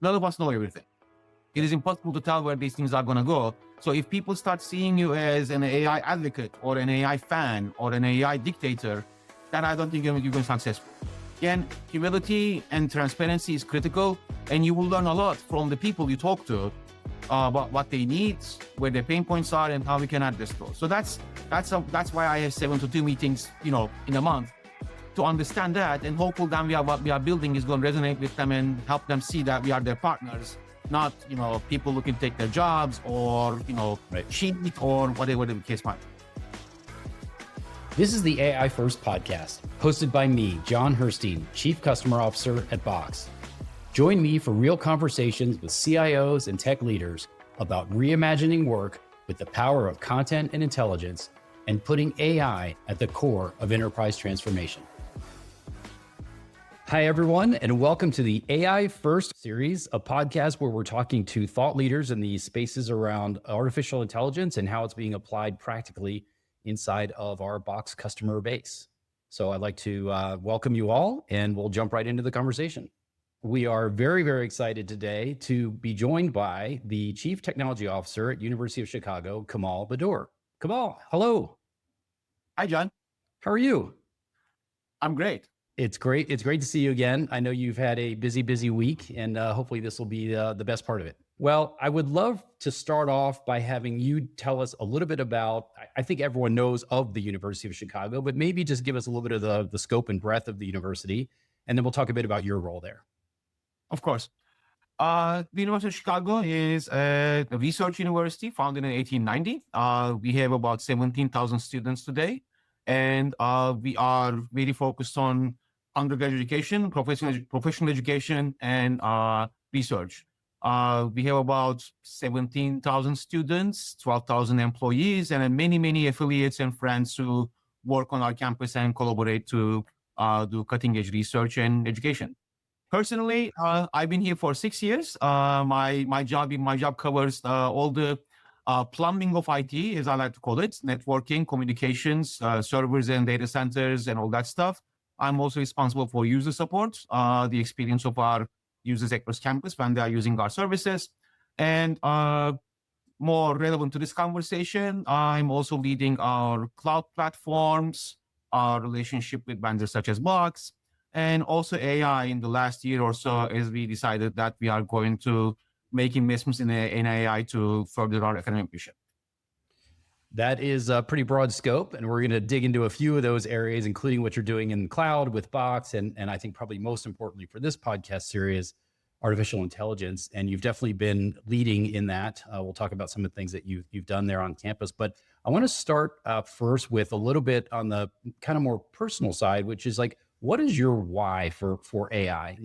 None of us know everything. It is impossible to tell where these things are going to go. So if people start seeing you as an AI advocate or an AI fan or an AI dictator, then I don't think you're going to be successful. Again, humility and transparency is critical, and you will learn a lot from the people you talk to about what they need, where their pain points are, and how we can address those. So that's why I have 7 to 2 meetings, in a month, to understand that, and hopefully then what we are building is going to resonate with them and help them see that we are their partners, not people looking to take their jobs or cheat or whatever the case might be. This is the AI First podcast, hosted by me, John Herstein, Chief Customer Officer at Box. Join me for real conversations with CIOs and tech leaders about reimagining work with the power of content and intelligence and putting AI at the core of enterprise transformation. Hi, everyone, and welcome to the AI First series, a podcast where we're talking to thought leaders in the spaces around artificial intelligence and how it's being applied practically inside of our Box customer base. So I'd like to welcome you all, and we'll jump right into the conversation. We are very, very excited today to be joined by the Chief Technology Officer at University of Chicago, Kemal Badur. Kemal, hello. Hi, John. How are you? I'm great. It's great. It's great to see you again. I know you've had a busy week, and hopefully this will be the best part of it. Well, I would love to start off by having you tell us a little bit about, I think everyone knows of the University of Chicago, but maybe just give us a little bit of the scope and breadth of the university, and then we'll talk a bit about your role there. Of course. The University of Chicago is a research university founded in 1890. We have about 17,000 students today, and we are very focused on undergraduate education, professional education, and research. We have about 17,000 students, 12,000 employees, and many affiliates and friends who work on our campus and collaborate to do cutting-edge research and education. Personally, I've been here for 6 years. My job covers all the plumbing of IT, as I like to call it, networking, communications, servers and data centers, and all that stuff. I'm also responsible for user support, the experience of our users across campus when they are using our services. And more relevant to this conversation, I'm also leading our cloud platforms, our relationship with vendors such as Box, and also AI in the last year or so, as we decided that we are going to make investments in AI to further our academic mission. That is a pretty broad scope, and we're going to dig into a few of those areas, including what you're doing in the cloud with Box, and I think probably most importantly for this podcast series, artificial intelligence. And you've definitely been leading in that. We'll talk about some of the things that you've done there on campus, but I want to start first with a little bit on the kind of more personal side, which is like, what is your why for AI?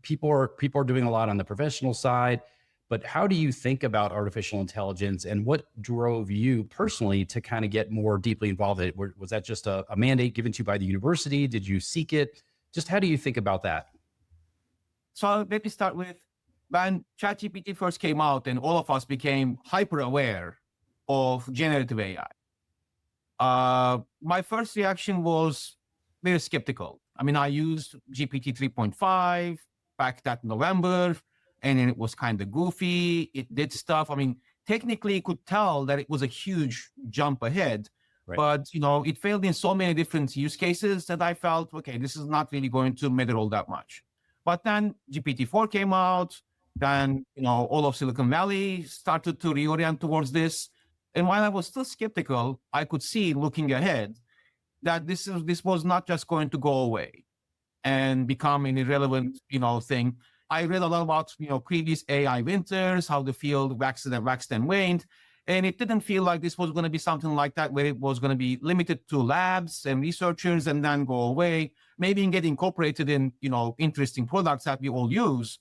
People are doing a lot on the professional side, but how do you think about artificial intelligence, and what drove you personally to kind of get more deeply involved in it? Was that just a mandate given to you by the university? Did you seek it? Just how do you think about that? So let me start with when ChatGPT first came out and all of us became hyper aware of generative AI. My first reaction was very skeptical. I mean, I used GPT 3.5 back that November, and it was kind of goofy. It did stuff. I mean, technically, you could tell that it was a huge jump ahead, right. But it failed in so many different use cases that I felt, okay, this is not really going to matter all that much. But then GPT-4 came out. Then all of Silicon Valley started to reorient towards this. And while I was still skeptical, I could see looking ahead that this was not just going to go away and become an irrelevant, thing. I read a lot about, previous AI winters, how the field waxed and waned. And it didn't feel like this was going to be something like that, where it was going to be limited to labs and researchers and then go away, maybe get incorporated in, interesting products that we all use.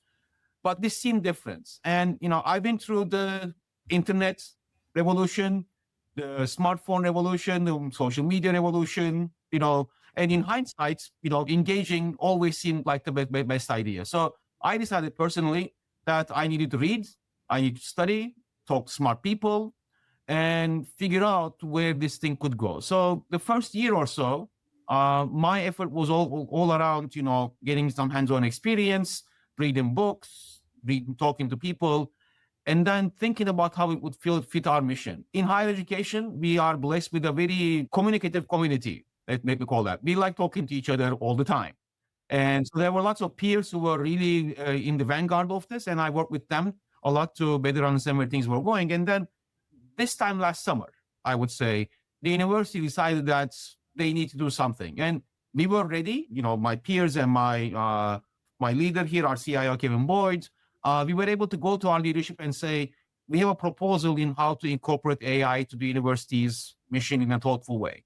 But this seemed different. And, I've been through the internet revolution, the smartphone revolution, the social media revolution, and in hindsight, engaging always seemed like the best idea. So I decided personally that I needed to read, I need to study, talk to smart people, and figure out where this thing could go. So the first year or so, my effort was all around, getting some hands-on experience, reading books, talking to people, and then thinking about how it would fit our mission. In higher education, we are blessed with a very communicative community, let me call that. We like talking to each other all the time. And so there were lots of peers who were really in the vanguard of this, and I worked with them a lot to better understand where things were going. And then this time last summer, I would say, the university decided that they need to do something. And we were ready, my peers and my leader here, our CIO, Kevin Boyd, we were able to go to our leadership and say, we have a proposal in how to incorporate AI to the university's mission in a thoughtful way.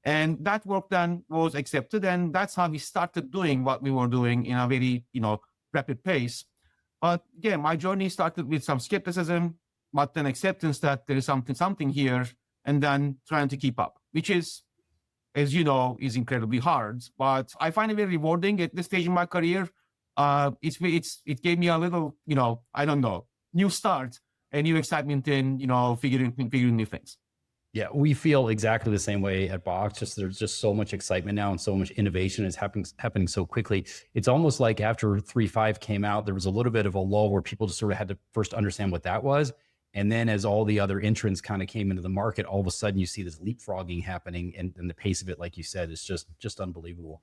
And that work then was accepted. And that's how we started doing what we were doing in a very, rapid pace. But again, my journey started with some skepticism, but then acceptance that there is something here, and then trying to keep up, which is, as you know, is incredibly hard. But I find it very rewarding at this stage in my career. It gave me a little, new start, a new excitement in, figuring new things. Yeah, we feel exactly the same way at Box. There's just so much excitement now and so much innovation is happening so quickly. It's almost like after 3.5 came out, there was a little bit of a lull where people just sort of had to first understand what that was. And then as all the other entrants kind of came into the market, all of a sudden you see this leapfrogging happening, and the pace of it, like you said, is just unbelievable.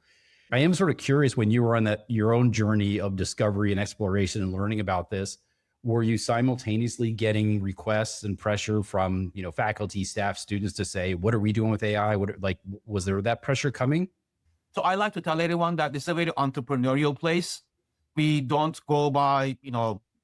I am sort of curious, when you were on your own journey of discovery and exploration and learning about this, were you simultaneously getting requests and pressure from, faculty, staff, students to say, what are we doing with AI? Was there that pressure coming? So I like to tell everyone that this is a very entrepreneurial place. We don't go by,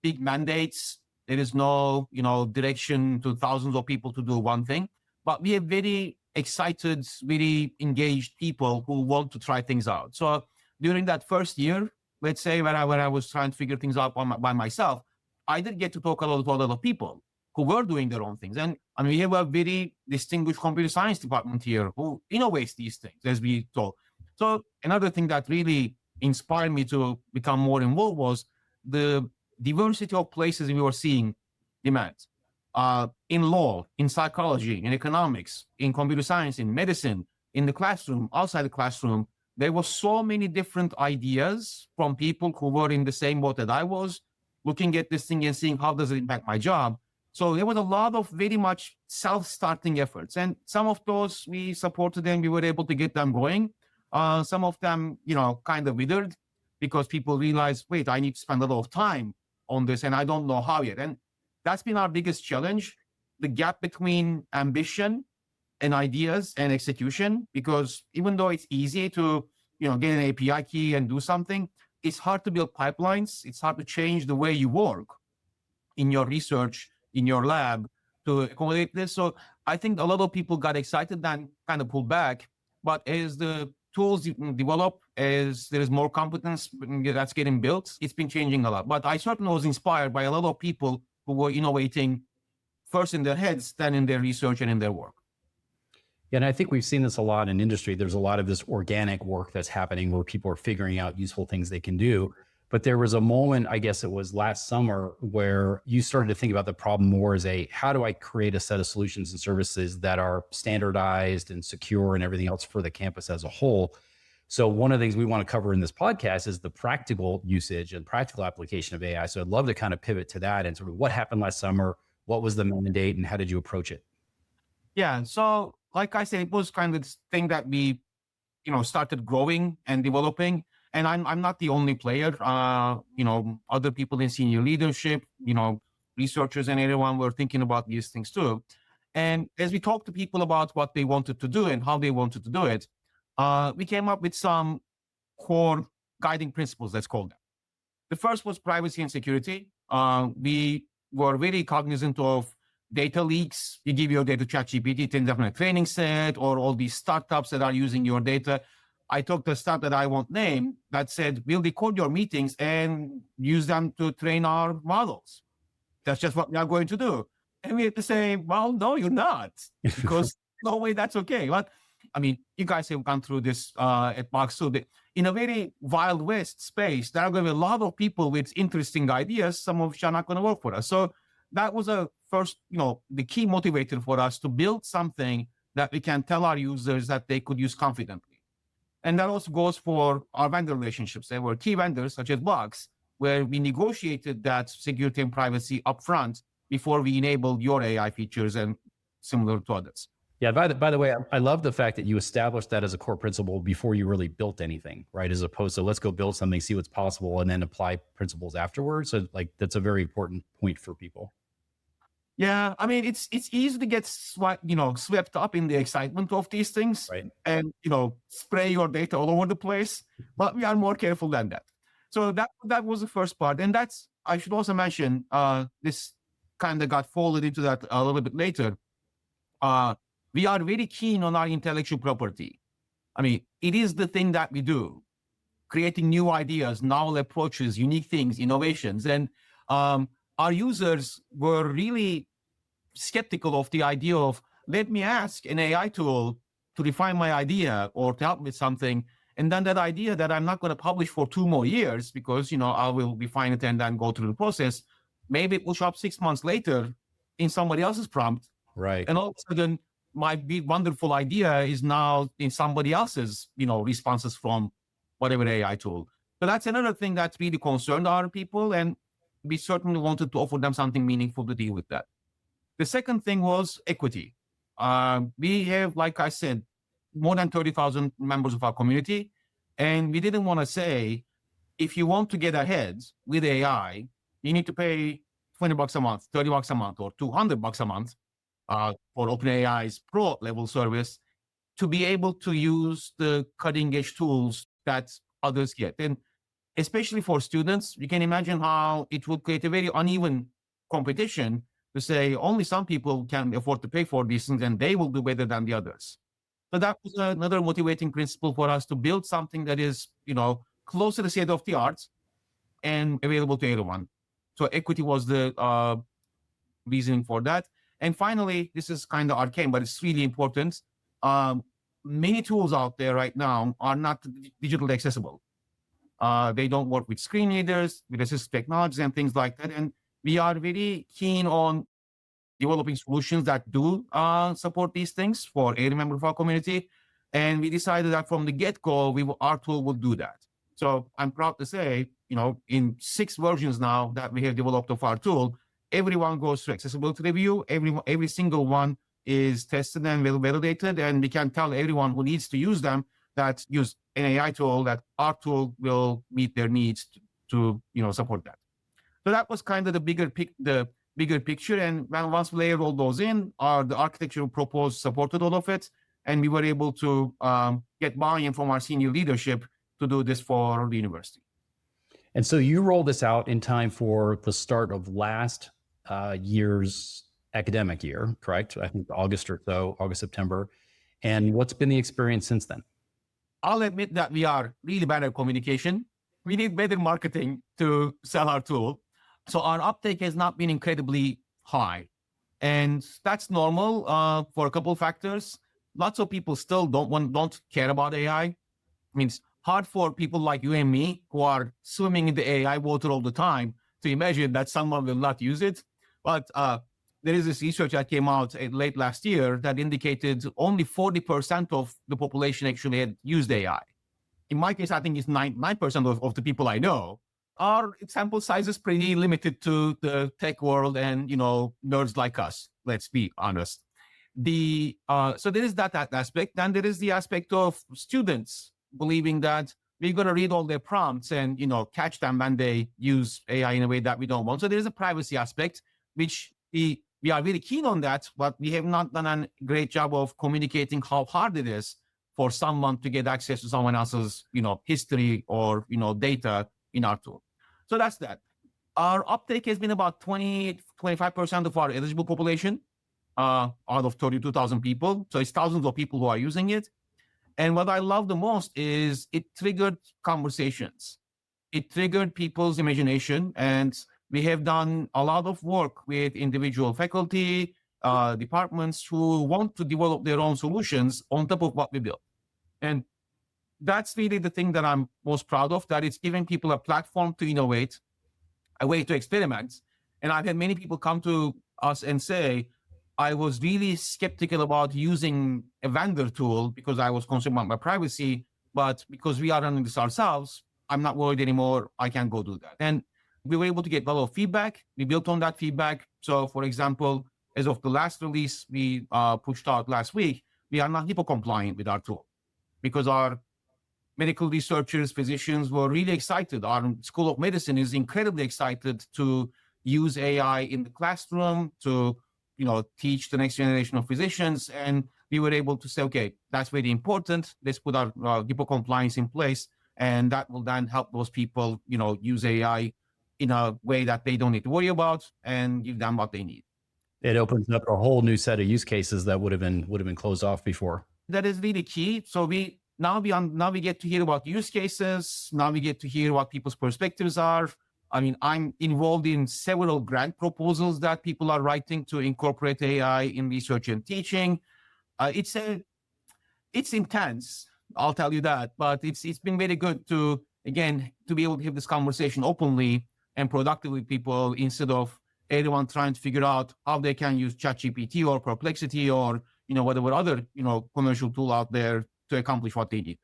big mandates. There is no, direction to thousands of people to do one thing, but we have very excited, very engaged people who want to try things out. So during that first year, let's say when I was trying to figure things out by myself, I did get to talk a lot to a lot of people who were doing their own things. And we have a very distinguished computer science department here who innovates these things, as we talk. So another thing that really inspired me to become more involved was the diversity of places we were seeing demand. In law, in psychology, in economics, in computer science, in medicine, in the classroom, outside the classroom, there were so many different ideas from people who were in the same boat that I was, looking at this thing and seeing how does it impact my job. So there was a lot of very much self-starting efforts. And some of those we supported them, we were able to get them going. Some of them, kind of withered because people realized, wait, I need to spend a lot of time on this and I don't know how yet. And that's been our biggest challenge, the gap between ambition and ideas and execution, because even though it's easy to, get an API key and do something, it's hard to build pipelines. It's hard to change the way you work in your research, in your lab to accommodate this. So I think a lot of people got excited and kind of pulled back. But as the tools develop, as there is more competence that's getting built, it's been changing a lot. But I certainly was inspired by a lot of people who were innovating first in their heads, then in their research and in their work. Yeah, and I think we've seen this a lot in industry. There's a lot of this organic work that's happening where people are figuring out useful things they can do. But there was a moment, I guess it was last summer, where you started to think about the problem more as how do I create a set of solutions and services that are standardized and secure and everything else for the campus as a whole. So one of the things we want to cover in this podcast is the practical usage and practical application of AI. So I'd love to kind of pivot to that and sort of what happened last summer, what was the mandate, and how did you approach it? Yeah, so like I said, it was kind of this thing that we, started growing and developing. And I'm not the only player. Other people in senior leadership, researchers and everyone were thinking about these things too. And as we talked to people about what they wanted to do and how they wanted to do it, we came up with some core guiding principles, let's call them. The first was privacy and security. We were very cognizant of data leaks. You give your data to ChatGPT, it ends up in a training set, or all these startups that are using your data. I talked to a startup that I won't name that said, we'll record your meetings and use them to train our models. That's just what we are going to do. And we had to say, well, no, you're not, because no way that's okay. But you guys have gone through this at Box too. In a very Wild West space, there are going to be a lot of people with interesting ideas, some of which are not going to work for us. So that was a first, the key motivator for us to build something that we can tell our users that they could use confidently. And that also goes for our vendor relationships. There were key vendors such as Box where we negotiated that security and privacy upfront before we enabled your AI features and similar to others. Yeah. By the way, I love the fact that you established that as a core principle before you really built anything, right? As opposed to let's go build something, see what's possible, and then apply principles afterwards. So like that's a very important point for people. Yeah, I mean, it's easy to get swept up in the excitement of these things, Right. and spray your data all over the place. But we are more careful than that. So that was the first part, and I should also mention this kind of got folded into that a little bit later. We are very keen on our intellectual property. I mean, it is the thing that we do, creating new ideas, novel approaches, unique things, innovations, and our users were really skeptical of the idea of let me ask an AI tool to refine my idea or to help with something, and then that idea that I'm not going to publish for 2 more years because I will refine it and then go through the process. Maybe it will show up 6 months later in somebody else's prompt, Right. and all of a sudden my big wonderful idea is now in somebody else's responses from whatever AI tool. So that's another thing that's really concerned our people, and we certainly wanted to offer them something meaningful to deal with that. The second thing was equity. We have, like I said, more than 30,000 members of our community. And we didn't want to say, if you want to get ahead with AI, you need to pay $20 a month, $30 a month, or $200 a month for OpenAI's pro level service to be able to use the cutting edge tools that others get. And especially for students, you can imagine how it would create a very uneven competition to say only some people can afford to pay for these things and they will do better than the others. So that was another motivating principle for us to build something that is, close to the state of the art and available to everyone. So equity was the reasoning for that. And finally, this is kind of arcane, but it's really important. Many tools out there right now are not digitally accessible. They don't work with screen readers, with assistive technologies and things like that. And we are very keen on developing solutions that do support these things for every member of our community. And we decided that from the get-go, our tool would do that. So I'm proud to say, in 6 versions now that we have developed of our tool, everyone goes through accessibility review. Every single one is tested and validated, and we can tell everyone who needs to use them that use an AI tool that our tool will meet their needs to support that. So that was kind of the bigger picture. And once we layered all those in, the architecture proposed supported all of it, and we were able to get buy-in from our senior leadership to do this for the university. And so you rolled this out in time for the start of last year's academic year, correct? I think August or so, August, September. And what's been the experience since then? I'll admit that we are really bad at communication. We need better marketing to sell our tool. So our uptake has not been incredibly high. And that's normal for a couple of factors. Lots of people still don't care about AI. I mean, it's hard for people like you and me who are swimming in the AI water all the time to imagine that someone will not use it. But there is this research that came out late last year that indicated only 40% of the population actually had used AI. In my case, I think it's 9% of the people I know. Our sample size is pretty limited to the tech world and, nerds like us, let's be honest. So there is that aspect. Then there is the aspect of students believing that we're going to read all their prompts and, catch them when they use AI in a way that we don't want. So there is a privacy aspect, which we are really keen on that, but we have not done a great job of communicating how hard it is for someone to get access to someone else's, history or, data in our tool. So that's that. Our uptake has been about 25% of our eligible population out of 32,000 people. So it's thousands of people who are using it. And what I love the most is it triggered conversations. It triggered people's imagination. And we have done a lot of work with individual faculty, departments who want to develop their own solutions on top of what we built. And that's really the thing that I'm most proud of, that it's giving people a platform to innovate, a way to experiment. And I've had many people come to us and say, I was really skeptical about using a vendor tool because I was concerned about my privacy, but because we are running this ourselves, I'm not worried anymore. I can go do that. And We were able to get a lot of feedback. We built on that feedback. So, for example, as of the last release we pushed out last week, we are not HIPAA compliant with our tool because our medical researchers, physicians were really excited. Our School of Medicine is incredibly excited to use AI in the classroom to, teach the next generation of physicians. And we were able to say, okay, that's very important. Let's put our HIPAA compliance in place. And that will then help those people, use AI in a way that they don't need to worry about and give them what they need. It opens up a whole new set of use cases that would have been closed off before. That is really key. So now we get to hear about use cases. Now we get to hear what people's perspectives are. I mean, I'm involved in several grant proposals that people are writing to incorporate AI in research and teaching. It's intense, I'll tell you that, but it's been very good to be able to have this conversation openly and productively with people instead of everyone trying to figure out how they can use ChatGPT or Perplexity or whatever other commercial tool out there to accomplish what they need.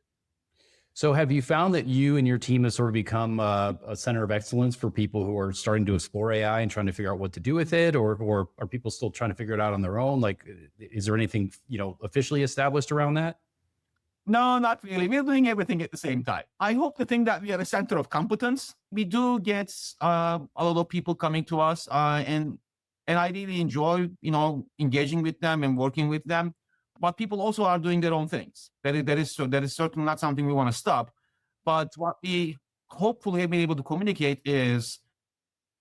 So have you found that you and your team has sort of become a center of excellence for people who are starting to explore AI and trying to figure out what to do with it? Or are people still trying to figure it out on their own? Like, is there anything, officially established around that? No, not really. We're doing everything at the same time. I hope to think that we are a center of competence. We do get a lot of people coming to us and I really enjoy, engaging with them and working with them. But people also are doing their own things. That is certainly not something we want to stop. But what we hopefully have been able to communicate is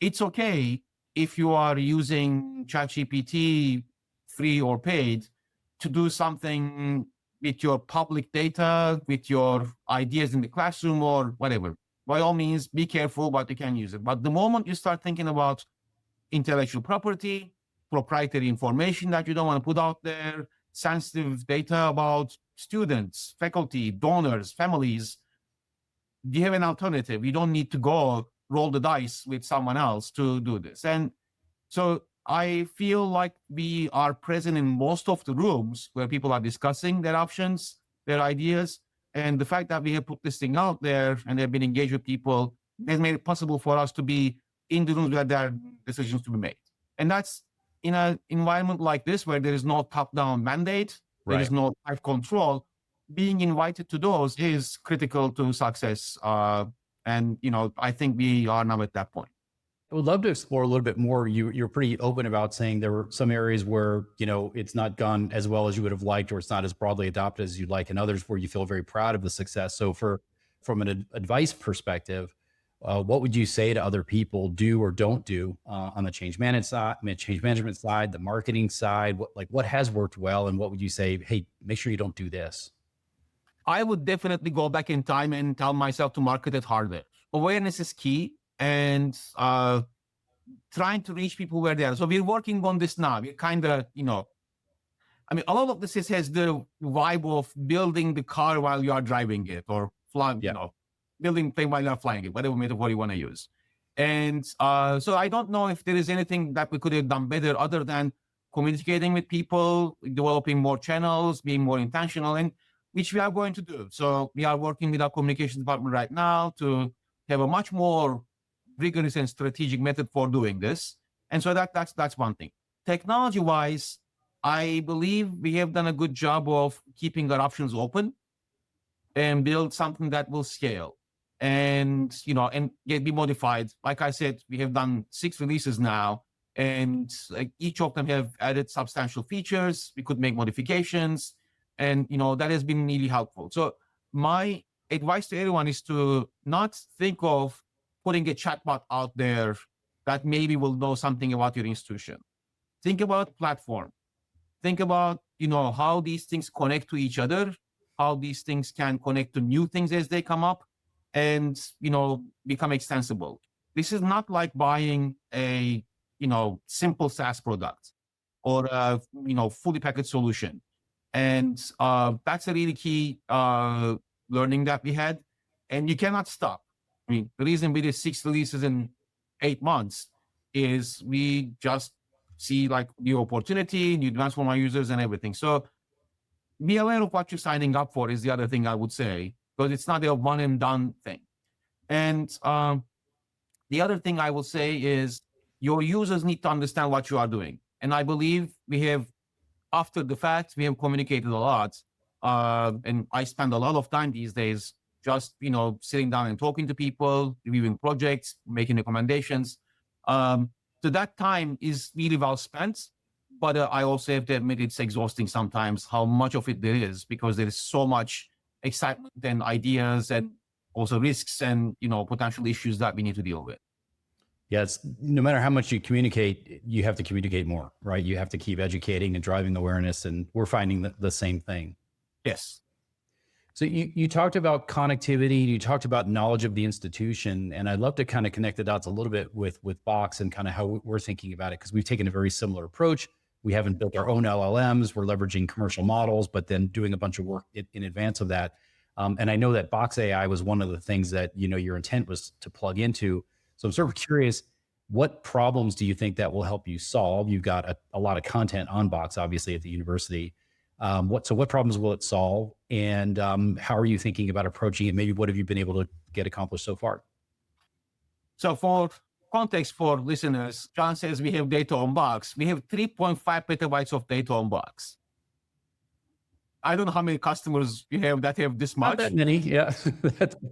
it's okay if you are using ChatGPT free or paid to do something with your public data, with your ideas in the classroom or whatever. By all means, be careful, but you can use it. But the moment you start thinking about intellectual property, proprietary information that you don't want to put out there, sensitive data about students, faculty, donors, families, you have an alternative. You don't need to go roll the dice with someone else to do this. And so I feel like we are present in most of the rooms where people are discussing their options, their ideas. And the fact that we have put this thing out there and have been engaged with people has made it possible for us to be in the rooms where there are decisions to be made. And that's in an environment like this where there is no top-down mandate, there is no tight control. Being invited to those is critical to success. And I think we are now at that point. I would love to explore a little bit more. You're pretty open about saying there were some areas where, it's not gone as well as you would have liked, or it's not as broadly adopted as you'd like, and others where you feel very proud of the success. So from an advice perspective, what would you say to other people do or don't do on the change management side, the marketing side? What has worked well, and what would you say, hey, make sure you don't do this? I would definitely go back in time and tell myself to market it harder. Awareness is key, and trying to reach people where they are. So we're working on this now. We're kind of, a lot of this has the vibe of building the car while you are driving it, or flying, building thing while you're flying it, whatever metaphor you want to use. And so I don't know if there is anything that we could have done better other than communicating with people, developing more channels, being more intentional, and which we are going to do. So we are working with our communications department right now to have a much more rigorous and strategic method for doing this. And so that's one thing. Technology-wise, I believe we have done a good job of keeping our options open and build something that will scale and, and be modified. Like I said, we have done 6 releases now, and each of them have added substantial features. We could make modifications, and, that has been really helpful. So my advice to everyone is to not think of putting a chatbot out there that maybe will know something about your institution. Think about platform. Think about, how these things connect to each other, how these things can connect to new things as they come up and, become extensible. This is not like buying a, simple SaaS product or a, fully packaged solution. And that's a really key learning that we had. And you cannot stop. I mean, the reason we did 6 releases in 8 months is we just see new opportunity, new demands from our users and everything. So be aware of what you're signing up for is the other thing I would say, because it's not a one and done thing. And the The other thing I will say is your users need to understand what you are doing. And I believe we have, after the fact, we have communicated a lot. And I spend a lot of time these days just, sitting down and talking to people, reviewing projects, making recommendations. So that time is really well spent. But I also have to admit it's exhausting sometimes how much of it there is, because there is so much excitement and ideas and also risks and, potential issues that we need to deal with. Yeah, it's no matter how much you communicate, you have to communicate more, right? You have to keep educating and driving awareness, and we're finding the same thing. Yes. So you talked about connectivity, you talked about knowledge of the institution, and I'd love to kind of connect the dots a little bit with Box and kind of how we're thinking about it, because we've taken a very similar approach. We haven't built our own LLMs. We're leveraging commercial models, but then doing a bunch of work in advance of that. And I know that Box AI was one of the things that, your intent was to plug into. So I'm sort of curious, what problems do you think that will help you solve? You've got a lot of content on Box, obviously, at the university. What problems will it solve? And how are you thinking about approaching it? Maybe what have you been able to get accomplished so far? So for context for listeners, John says we have data on Box. We have 3.5 petabytes of data on Box. I don't know how many customers you have that have this much. Not that many, yeah.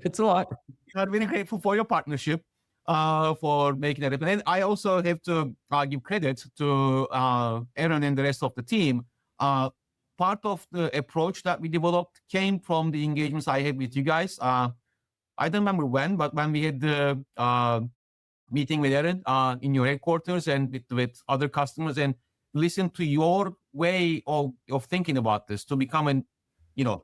It's a lot. I'm really grateful for your partnership, for making that happen. And I also have to give credit to Aaron and the rest of the team. Part of the approach that we developed came from the engagements I had with you guys. I don't remember when, but when we had the meeting with Aaron in your headquarters and with other customers, and listen to your way of thinking about this to become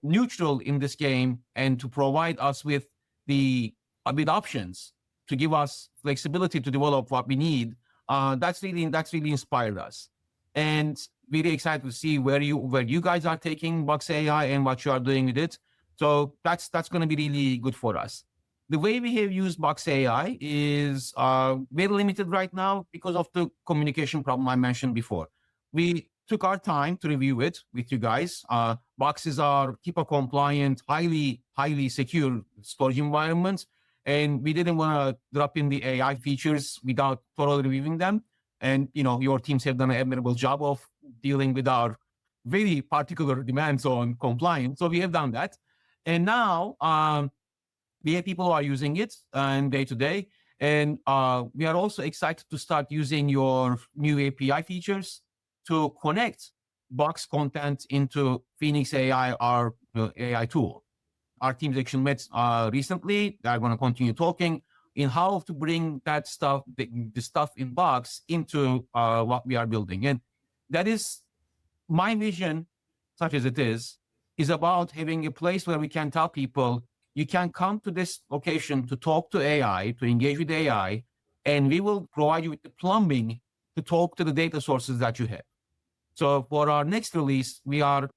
neutral in this game and to provide us with with options to give us flexibility to develop what we need. That's really inspired us, and really excited to see where you guys are taking Box AI and what you are doing with it. So that's going to be really good for us. The way we have used Box AI is very limited right now because of the communication problem I mentioned before. We took our time to review it with you guys. Boxes are HIPAA-compliant, highly secure storage environments, and we didn't want to drop in the AI features without thoroughly reviewing them. And your teams have done an admirable job of dealing with our very particular demands on compliance. So we have done that, and now we have people who are using it day to day, and we are also excited to start using your new API features to connect Box content into Phoenix AI, our AI tool. Our teams actually met recently. They're going to continue talking in how to bring that stuff, the stuff in Box, into what we are building. And that is my vision, such as it is about having a place where we can tell people, you can come to this location to talk to AI, to engage with AI, and we will provide you with the plumbing to talk to the data sources that you have. So for our next release, we are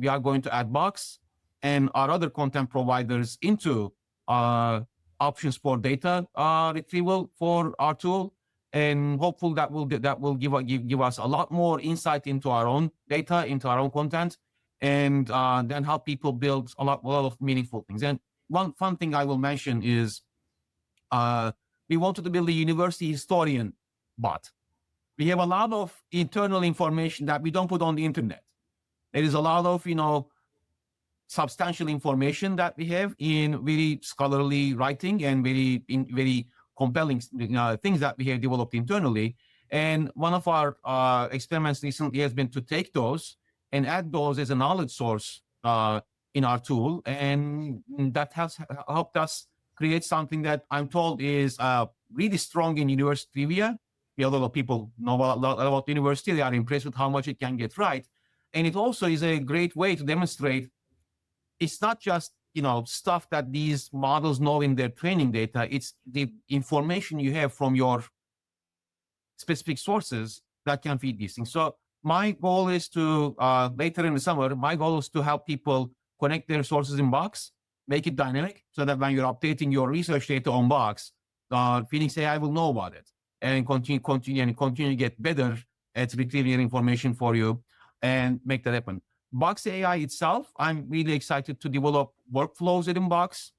going to add Box and our other content providers into options for data retrieval for our tool, and hopefully that will give us a lot more insight into our own data, into our own content, and then help people build a lot of meaningful things. And one fun thing I will mention is we wanted to build a university historian bot. We have a lot of internal information that we don't put on the internet. There is a lot of, substantial information that we have in very scholarly writing and very compelling things that we have developed internally. And one of our experiments recently has been to take those and add those as a knowledge source in our tool. And that has helped us create something that I'm told is really strong in university trivia. A lot of people know a lot about the university. They are impressed with how much it can get right. And it also is a great way to demonstrate it's not just, stuff that these models know in their training data. It's the information you have from your specific sources that can feed these things. So my goal is to, later in the summer, my goal is to help people connect their sources in Box, make it dynamic so that when you're updating your research data on Box, Phoenix AI will know about it and continue to get better at retrieving information for you and make that happen. Box AI itself, I'm really excited to develop workflows within Box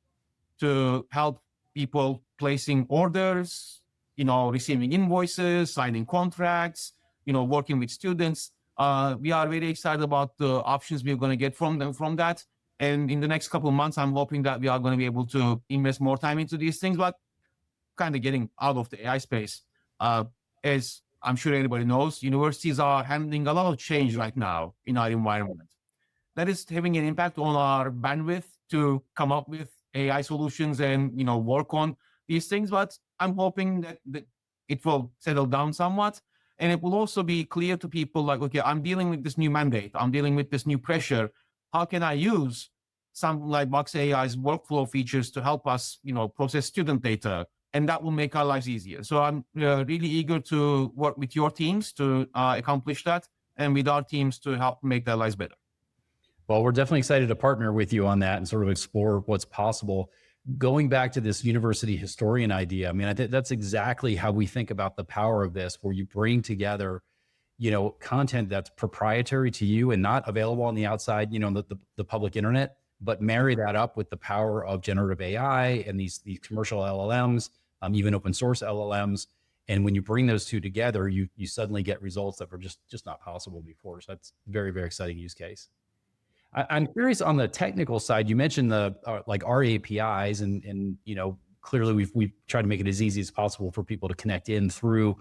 to help people placing orders, receiving invoices, signing contracts, working with students. We are very excited about the options we're going to get from them from that. And in the next couple of months, I'm hoping that we are going to be able to invest more time into these things, but kind of getting out of the AI space. As I'm sure everybody knows, universities are handling a lot of change right now in our environment. That is having an impact on our bandwidth to come up with AI solutions and work on these things. But I'm hoping that it will settle down somewhat, and it will also be clear to people like, okay, I'm dealing with this new mandate, I'm dealing with this new pressure. How can I use something like Box AI's workflow features to help us, process student data, and that will make our lives easier. So I'm really eager to work with your teams to accomplish that, and with our teams to help make their lives better. Well, we're definitely excited to partner with you on that and sort of explore what's possible. Going back to this university historian idea, I mean, I think that's exactly how we think about the power of this, where you bring together, content that's proprietary to you and not available on the outside, the public internet, but marry that up with the power of generative AI and these commercial LLMs, even open source LLMs. And when you bring those two together, you suddenly get results that were just not possible before. So that's very, very exciting use case. I'm curious on the technical side. You mentioned the like our APIs, and clearly we've tried to make it as easy as possible for people to connect in through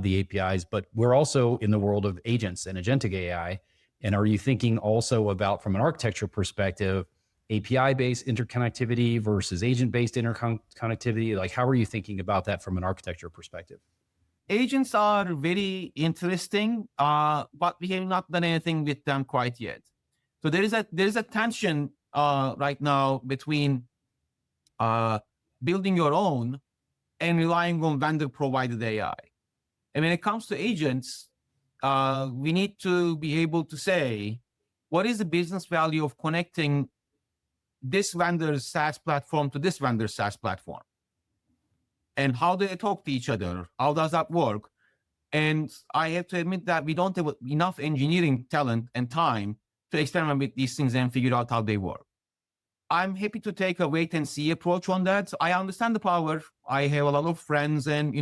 the APIs. But we're also in the world of agents and agentic AI. And are you thinking also about, from an architecture perspective, API-based interconnectivity versus agent-based interconnectivity? Like, how are you thinking about that from an architecture perspective? Agents are very interesting, but we have not done anything with them quite yet. So there is a tension right now between building your own and relying on vendor-provided AI. And when it comes to agents, we need to be able to say, what is the business value of connecting this vendor's SaaS platform to this vendor's SaaS platform? And how do they talk to each other? How does that work? And I have to admit that we don't have enough engineering talent and time to experiment with these things and figure out how they work. I'm happy to take a wait and see approach on that. I understand the power. I have a lot of friends and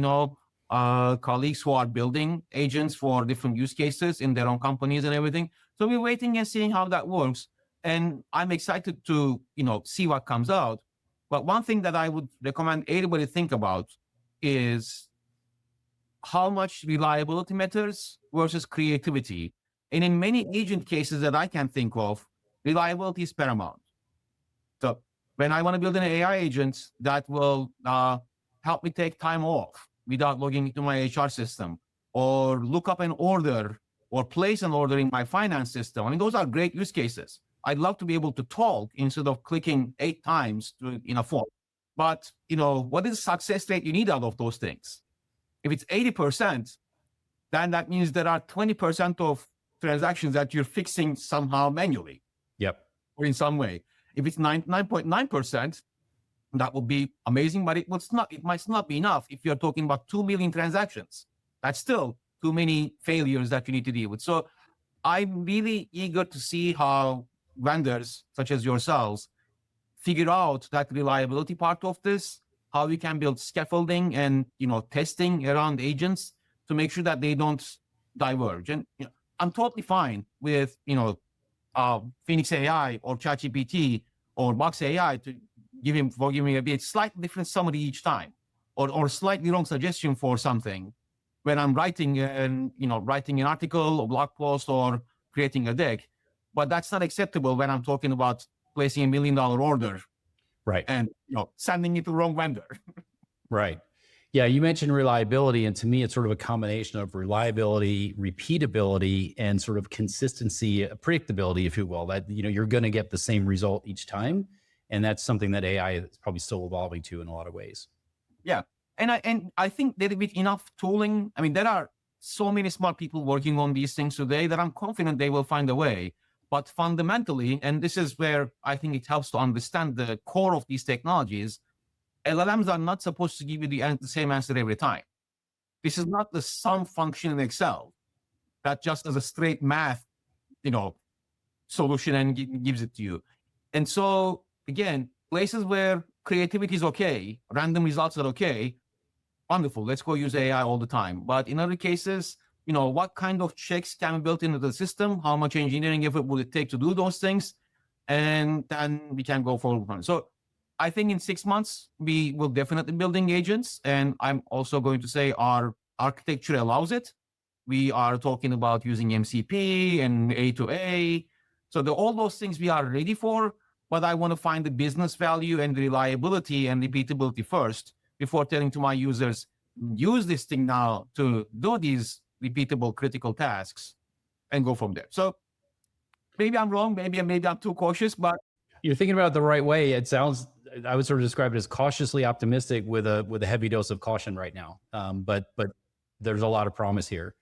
colleagues who are building agents for different use cases in their own companies and everything. So we're waiting and seeing how that works. And I'm excited to see what comes out. But one thing that I would recommend everybody think about is how much reliability matters versus creativity. And in many agent cases that I can think of, reliability is paramount. So when I want to build an AI agent that will help me take time off without logging into my HR system, or look up an order or place an order in my finance system, I mean, those are great use cases. I'd love to be able to talk instead of clicking 8 times in a form. But, what is the success rate you need out of those things? If it's 80%, then that means there are 20% of transactions that you're fixing somehow manually. Yep. Or in some way. If it's 99.9%, that would be amazing, but it might not be enough if you're talking about 2 million transactions. That's still too many failures that you need to deal with. So I'm really eager to see how vendors such as yourselves figure out that reliability part of this, how we can build scaffolding and testing around agents to make sure that they don't diverge. And I'm totally fine with Phoenix AI or ChatGPT or Box AI to give me a bit slightly different summary each time, or slightly wrong suggestion for something when I'm writing an article or blog post or creating a deck. But that's not acceptable when I'm talking about placing $1 million order, right? And sending it to the wrong vendor. Right. Yeah, you mentioned reliability, and to me, it's sort of a combination of reliability, repeatability, and sort of consistency, predictability, if you will. That you're going to get the same result each time, and that's something that AI is probably still evolving to in a lot of ways. Yeah, and I think that with enough tooling, I mean, there are so many smart people working on these things today that I'm confident they will find a way. But fundamentally, and this is where I think it helps to understand the core of these technologies, LLMs are not supposed to give you the same answer every time. This is not the sum function in Excel that just does a straight math, solution and gives it to you. And so again, places where creativity is okay, random results are okay, wonderful. Let's go use AI all the time. But in other cases, what kind of checks can be built into the system? How much engineering effort would it take to do those things? And then we can go forward. So I think in 6 months, we will definitely building agents. And I'm also going to say our architecture allows it. We are talking about using MCP and A to A. So all those things we are ready for, but I want to find the business value and the reliability and repeatability first before telling to my users, use this thing now to do these repeatable critical tasks and go from there. So maybe I'm wrong, maybe I'm too cautious, but you're thinking about it the right way. It sounds, I would sort of describe it as cautiously optimistic with a heavy dose of caution right now. But there's a lot of promise here.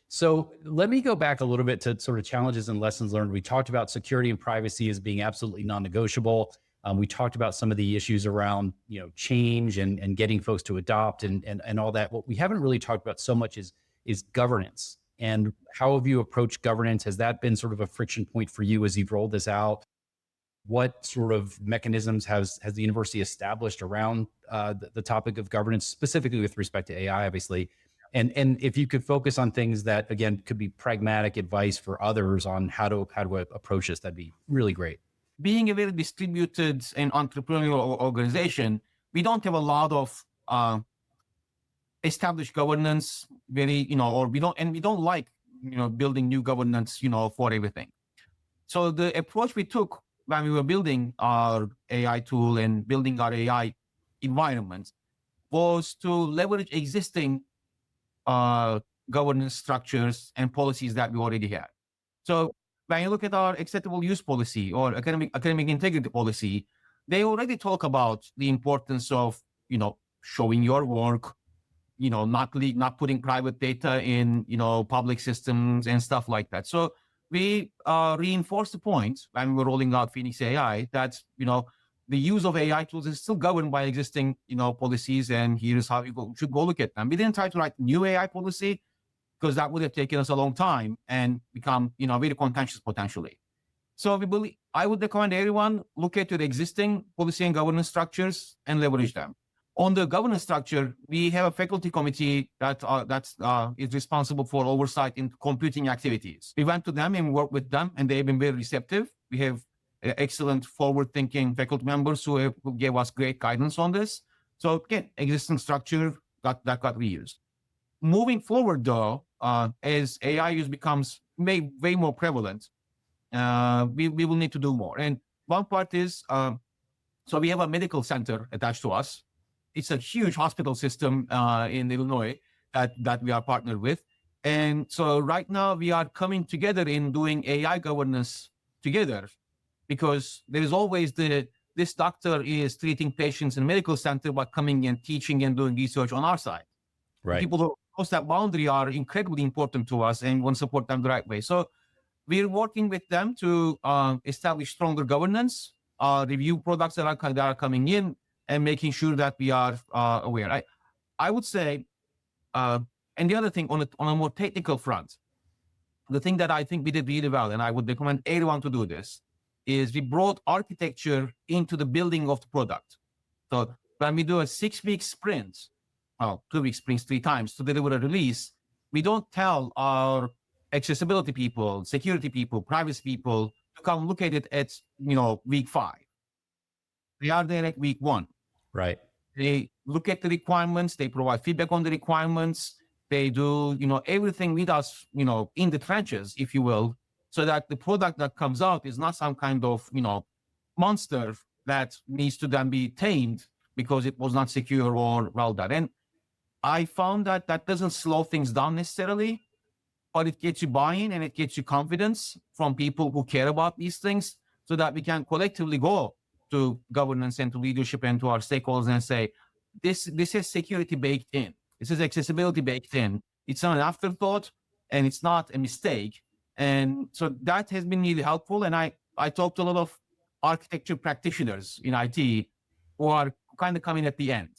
So let me go back a little bit to sort of challenges and lessons learned. We talked about security and privacy as being absolutely non-negotiable. We talked about some of the issues around, change and getting folks to adopt and all that. What we haven't really talked about so much is governance. And how have you approached governance? Has that been sort of a friction point for you as you've rolled this out? What sort of mechanisms has the university established around the topic of governance, specifically with respect to AI, obviously? And if you could focus on things that, again, could be pragmatic advice for others on how to approach this, that'd be really great. Being a very distributed and entrepreneurial organization, we don't have a lot of established governance, or we don't like, building new governance, for everything. So the approach we took when we were building our AI tool and building our AI environment was to leverage existing governance structures and policies that we already had. So when you look at our acceptable use policy or academic integrity policy, they already talk about the importance of, showing your work, not putting private data in, public systems and stuff like that. So we reinforced the point when we were rolling out Phoenix AI that, the use of AI tools is still governed by existing, policies, and here's how you should go look at them. We didn't try to write new AI policy because that would have taken us a long time and become, very contentious potentially. So I would recommend everyone look at the existing policy and governance structures and leverage them. On the governance structure, we have a faculty committee that is responsible for oversight in computing activities. We went to them and worked with them, and they've been very receptive. We have excellent forward-thinking faculty members who gave us great guidance on this. So again, existing structure that got reused. Moving forward, though, as AI use becomes way more prevalent, we will need to do more. And one part is, so we have a medical center attached to us. It's a huge hospital system in Illinois that we are partnered with. And so right now we are coming together in doing AI governance together, because there is always this doctor is treating patients in a medical center, but coming and teaching and doing research on our side. Right. People who cross that boundary are incredibly important to us and want to support them the right way. So we're working with them to establish stronger governance, review products that are coming in, and making sure that we are aware. I would say, and the other thing on a more technical front, the thing that I think we did really well, and I would recommend everyone to do this, is we brought architecture into the building of the product. So when we do a 6-week sprint, 2-week sprints 3 times to deliver a release, we don't tell our accessibility people, security people, privacy people to come look at it at, week 5. They are there at week 1. Right. They look at the requirements, they provide feedback on the requirements, they do, everything with us, in the trenches, if you will, so that the product that comes out is not some kind of, monster that needs to then be tamed because it was not secure or well done. And I found that doesn't slow things down necessarily, but it gets you buy-in and it gets you confidence from people who care about these things, so that we can collectively go to governance and to leadership and to our stakeholders and say, this has security baked in. This is accessibility baked in. It's not an afterthought and it's not a mistake. And so that has been really helpful. And I talked to a lot of architecture practitioners in IT who are kind of coming at the end.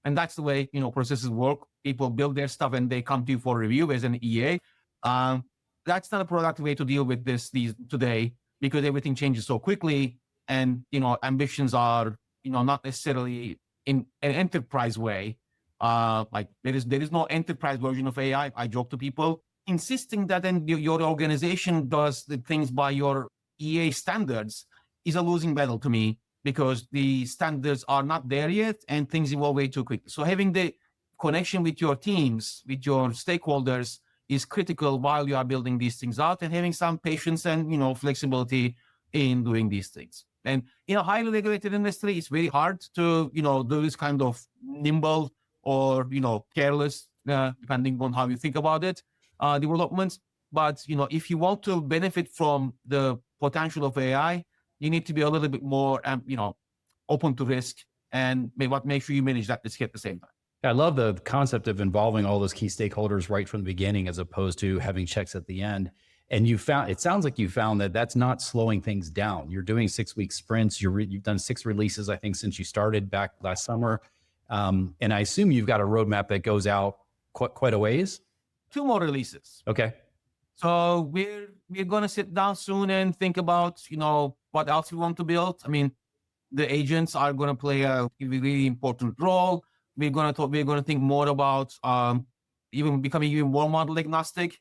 And that's the way, processes work. People build their stuff and they come to you for review as an EA. That's not a productive way to deal with these today, because everything changes so quickly. And, ambitions are, not necessarily in an enterprise way. Like there is no enterprise version of AI. I joke to people, insisting that then your organization does the things by your EA standards is a losing battle to me, because the standards are not there yet and things evolve way too quickly. So having the connection with your teams, with your stakeholders, is critical while you are building these things out, and having some patience and flexibility in doing these things. And in a highly regulated industry, it's very hard to do this kind of nimble or careless, depending on how you think about it, developments. But if you want to benefit from the potential of AI, you need to be a little bit more open to risk, and make sure you manage that risk at the same time. I love the concept of involving all those key stakeholders right from the beginning, as opposed to having checks at the end. And it sounds like you found that that's not slowing things down. You're doing 6-week sprints. You've done 6 releases, I think, since you started back last summer. And I assume you've got a roadmap that goes out quite a ways. 2 more releases. Okay. So we're going to sit down soon and think about, what else we want to build. I mean, the agents are going to play a really important role. We're going to think more about even becoming even more model agnostic.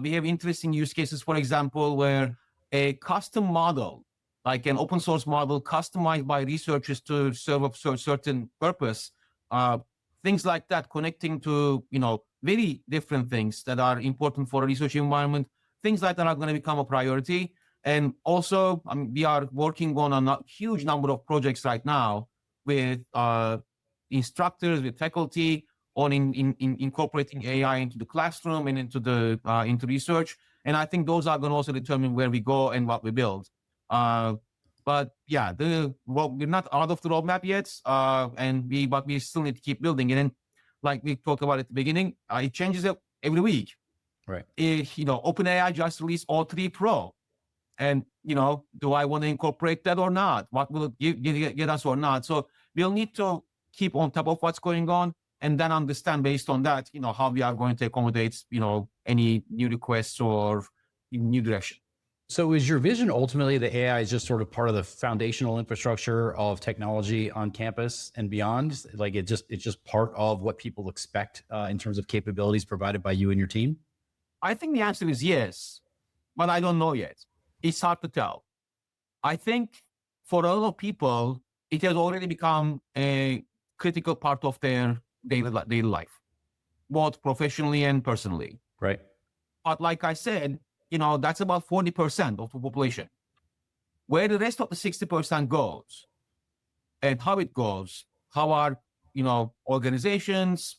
We have interesting use cases, for example, where a custom model, like an open source model customized by researchers to serve a certain purpose, things like that, connecting to, very different things that are important for a research environment, things like that are going to become a priority. And also, we are working on a huge number of projects right now with instructors, with faculty, on incorporating AI into the classroom and into research. And I think those are going to also determine where we go and what we build. But yeah, we're not out of the roadmap yet, but we still need to keep building it. And like we talked about at the beginning, it changes every week. Right. OpenAI just released O3 Pro. And, do I want to incorporate that or not? What will it get us or not? So we'll need to keep on top of what's going on, and then understand based on that, how we are going to accommodate, any new requests or new direction. So is your vision ultimately that AI is just sort of part of the foundational infrastructure of technology on campus and beyond? Like it's just part of what people expect in terms of capabilities provided by you and your team? I think the answer is yes, but I don't know yet. It's hard to tell. I think for a lot of people, it has already become a critical part of their daily life, both professionally and personally. Right. But like I said, that's about 40% of the population. Where the rest of the 60% goes, and how it goes, how our, organizations,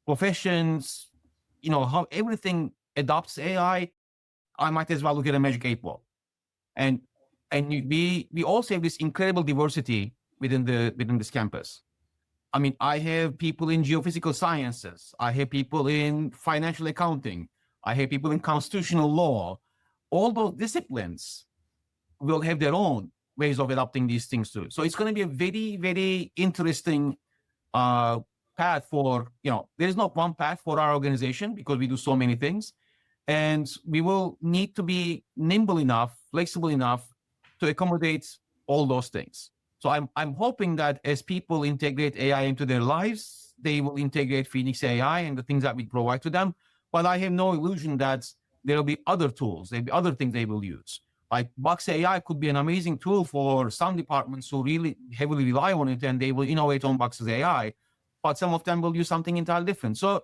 professions, how everything adopts AI, I might as well look at a magic 8-ball. And we also have this incredible diversity within this campus. I mean, I have people in geophysical sciences. I have people in financial accounting. I have people in constitutional law. All those disciplines will have their own ways of adopting these things too. So it's going to be a very, very interesting path for, there is not one path for our organization because we do so many things. And we will need to be nimble enough, flexible enough to accommodate all those things. So I'm hoping that as people integrate AI into their lives, they will integrate Phoenix AI and the things that we provide to them. But I have no illusion that there will be other tools, there'll be other things they will use. Like Box AI could be an amazing tool for some departments who really heavily rely on it, and they will innovate on Box's AI. But some of them will use something entirely different. So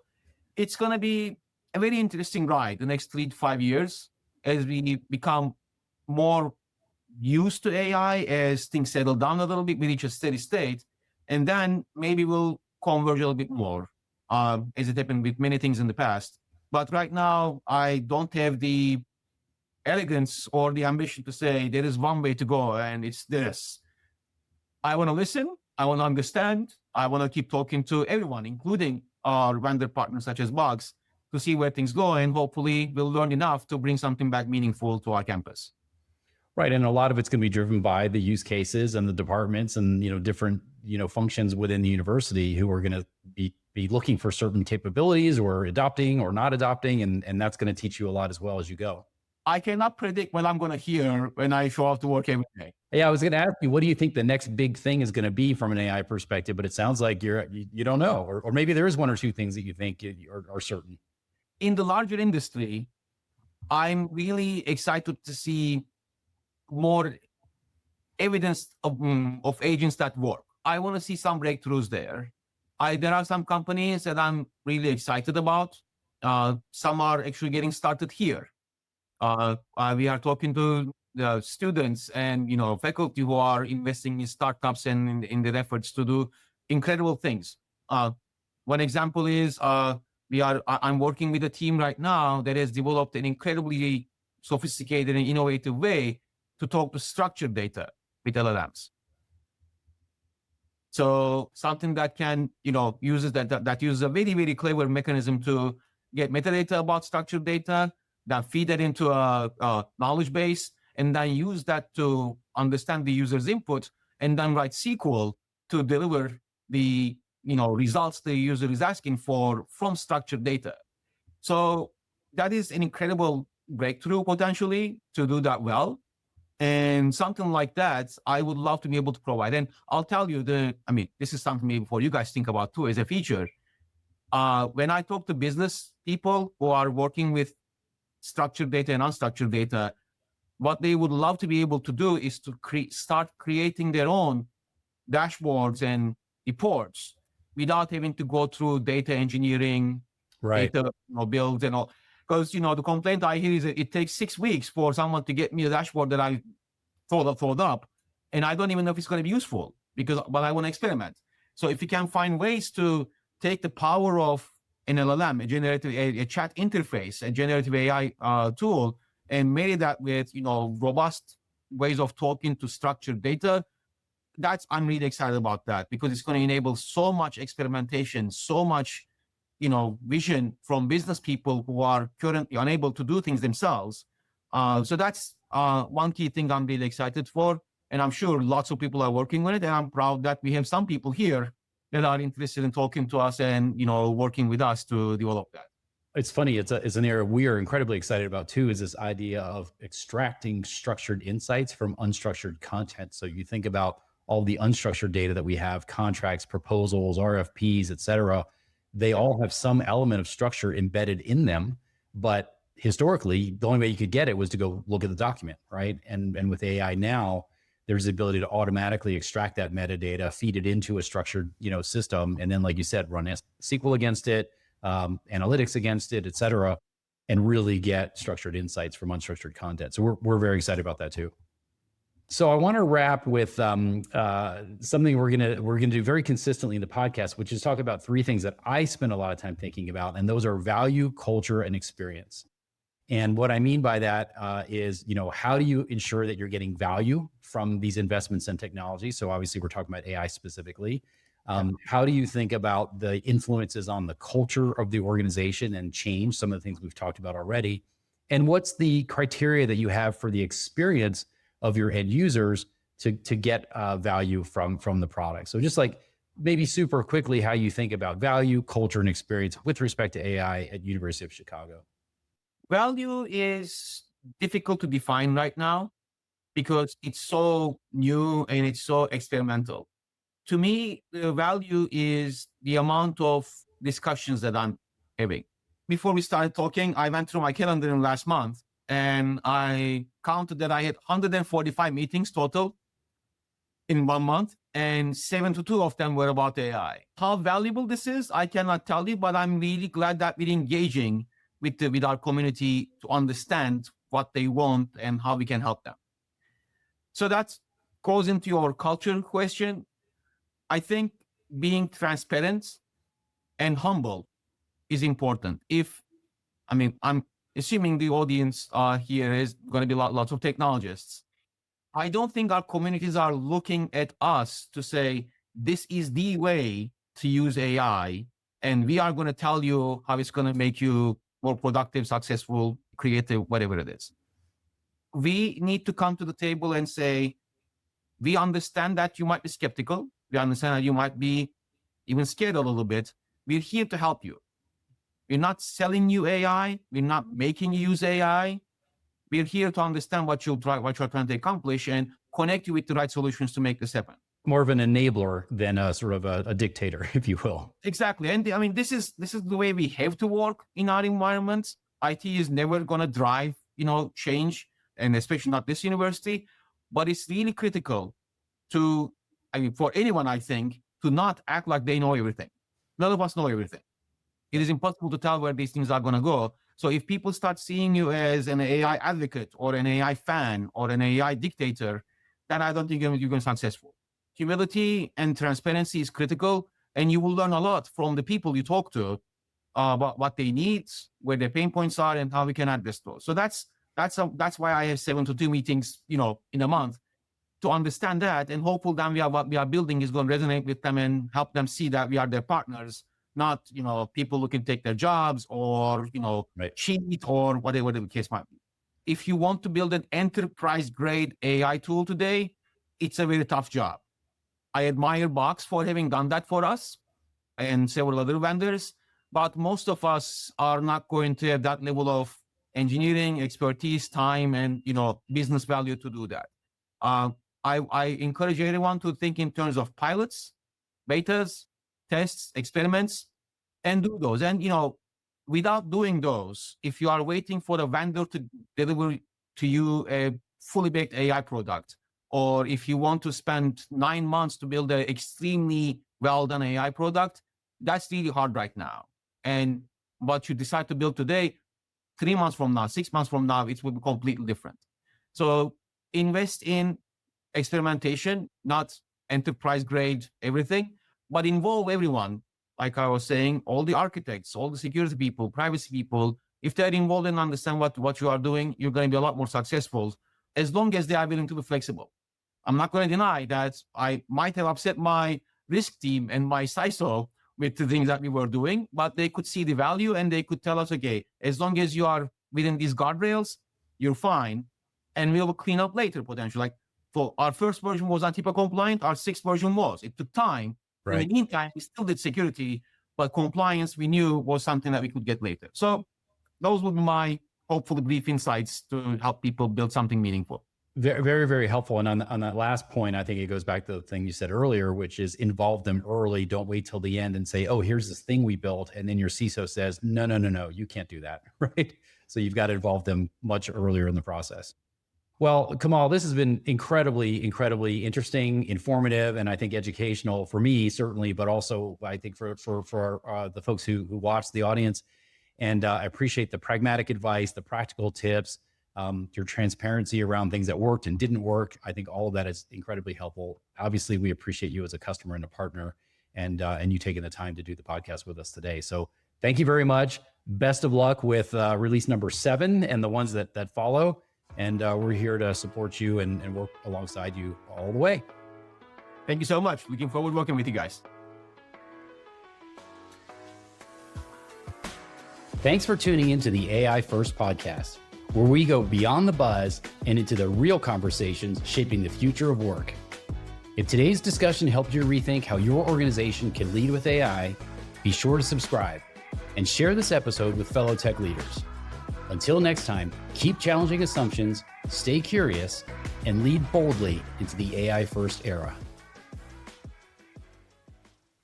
it's going to be a very interesting ride the next 3 to 5 years as we become more used to AI, as things settle down a little bit, we reach a steady state, and then maybe we'll converge a little bit more, as it happened with many things in the past. But right now, I don't have the elegance or the ambition to say there is one way to go and it's this. I want to listen. I want to understand. I want to keep talking to everyone, including our vendor partners such as Box, to see where things go, and hopefully we'll learn enough to bring something back meaningful to our campus. Right. And a lot of it's going to be driven by the use cases and the departments and, different, functions within the university who are going to be looking for certain capabilities or adopting or not adopting. And that's going to teach you a lot as well as you go. I cannot predict what I'm going to hear when I show up to work every day. Yeah, I was going to ask you, what do you think the next big thing is going to be from an AI perspective? But it sounds like you don't know, or maybe there is one or two things that you think are certain. In the larger industry, I'm really excited to see more evidence of agents that work. I want to see some breakthroughs there. There are some companies that I'm really excited about. Some are actually getting started here. We are talking to the students and faculty who are investing in startups and in their efforts to do incredible things. One example is I'm working with a team right now that has developed an incredibly sophisticated and innovative way to talk to structured data with LLMs. So something that can, uses that uses a very, very clever mechanism to get metadata about structured data, then feed that into a knowledge base, and then use that to understand the user's input, and then write SQL to deliver the results the user is asking for from structured data. So that is an incredible breakthrough potentially to do that well. And something like that, I would love to be able to provide. And I'll tell you this is something maybe for you guys think about too as a feature. When I talk to business people who are working with structured data and unstructured data, what they would love to be able to do is to start creating their own dashboards and reports without having to go through data engineering, Right. data builds and all. Because the complaint I hear is that it takes 6 weeks for someone to get me a dashboard that I thought up, and I don't even know if it's going to be useful but I want to experiment. So if you can find ways to take the power of an LLM, a chat interface, a generative AI tool, and marry that with robust ways of talking to structured data, I'm really excited about that because it's going to enable so much experimentation, so much vision from business people who are currently unable to do things themselves. So that's one key thing I'm really excited for. And I'm sure lots of people are working on it. And I'm proud that we have some people here that are interested in talking to us and, working with us to develop that. It's funny. It's an area we are incredibly excited about too, is this idea of extracting structured insights from unstructured content. So you think about all the unstructured data that we have, contracts, proposals, RFPs, et cetera. They all have some element of structure embedded in them, but historically, the only way you could get it was to go look at the document, right? And with AI now, there's the ability to automatically extract that metadata, feed it into a structured, system, and then, like you said, run SQL against it, analytics against it, et cetera, and really get structured insights from unstructured content. So we're very excited about that too. So I want to wrap with something we're gonna do very consistently in the podcast, which is talk about three things that I spend a lot of time thinking about, and those are value, culture, and experience. And what I mean by that is, how do you ensure that you're getting value from these investments in technology? So obviously, we're talking about AI specifically. How do you think about the influences on the culture of the organization and change? Some of the things we've talked about already. And what's the criteria that you have for the experience of your end users to get value from the product? So just like maybe super quickly, how you think about value, culture, and experience with respect to AI at University of Chicago. Value is difficult to define right now because it's so new and it's so experimental. To me, the value is the amount of discussions that I'm having. Before we started talking, I went through my calendar in last month and I counted that I had 145 meetings total in 1 month, and 72 of them were about AI. How valuable this is, I cannot tell you, but I'm really glad that we're engaging with our community to understand what they want and how we can help them. So that goes into your culture question. I think being transparent and humble is important. I'm assuming the audience here is going to be lots of technologists. I don't think our communities are looking at us to say, this is the way to use AI, and we are going to tell you how it's going to make you more productive, successful, creative, whatever it is. We need to come to the table and say, we understand that you might be skeptical. We understand that you might be even scared a little bit. We're here to help you. We're not selling you AI. We're not making you use AI. We're here to understand what you're trying to accomplish and connect you with the right solutions to make this happen. More of an enabler than a sort of a dictator, if you will. Exactly. And I mean, this is the way we have to work in our environments. IT is never going to drive, change, and especially not this university. But it's really critical for anyone, I think, to not act like they know everything. None of us know everything. It is impossible to tell where these things are going to go. So if people start seeing you as an AI advocate or an AI fan or an AI dictator, then I don't think you're going to be successful. Humility and transparency is critical, and you will learn a lot from the people you talk to about what they need, where their pain points are, and how we can address those. So that's why I have 7 to 2 meetings, in a month, to understand that, and hopefully then what we are building is going to resonate with them and help them see that we are their partners, not people who can take their jobs or Right. cheat or whatever the case might be. If you want to build an enterprise grade AI tool today, it's a very tough job. I admire Box for having done that for us and several other vendors, but most of us are not going to have that level of engineering expertise, time, and business value to do that. I encourage everyone to think in terms of pilots, betas, tests, experiments, and do those. And without doing those, if you are waiting for a vendor to deliver to you a fully baked AI product, or if you want to spend 9 months to build an extremely well-done AI product, that's really hard right now. And what you decide to build today, 3 months from now, 6 months from now, it will be completely different. So invest in experimentation, not enterprise grade everything, but involve everyone. Like I was saying, all the architects, all the security people, privacy people, if they're involved and understand what you are doing, you're going to be a lot more successful, as long as they are willing to be flexible. I'm not going to deny that I might have upset my risk team and my CISO with the things that we were doing, but they could see the value and they could tell us, okay, as long as you are within these guardrails, you're fine, and we'll clean up later potentially. Like, for our first version was not HIPAA-compliant, our 6th version was. It took time. Right. In the meantime, we still did security, but compliance we knew was something that we could get later. So those would be my hopefully brief insights to help people build something meaningful. Very, very, very helpful. And on that last point, I think it goes back to the thing you said earlier, which is involve them early. Don't wait till the end and say, oh, here's this thing we built. And then your CISO says, no, you can't do that. Right. So you've got to involve them much earlier in the process. Well, Kemal, this has been incredibly, incredibly interesting, informative, and I think educational for me, certainly, but also I think for the folks who watch, the audience. And I appreciate the pragmatic advice, the practical tips, your transparency around things that worked and didn't work. I think all of that is incredibly helpful. Obviously, we appreciate you as a customer and a partner, and you taking the time to do the podcast with us today. So thank you very much. Best of luck with release number 7 and the ones that follow. And we're here to support you and work alongside you all the way. Thank you so much. Looking forward to working with you guys. Thanks for tuning into the AI First podcast, where we go beyond the buzz and into the real conversations shaping the future of work. If today's discussion helped you rethink how your organization can lead with AI, be sure to subscribe and share this episode with fellow tech leaders. Until next time, keep challenging assumptions, stay curious, and lead boldly into the AI first era.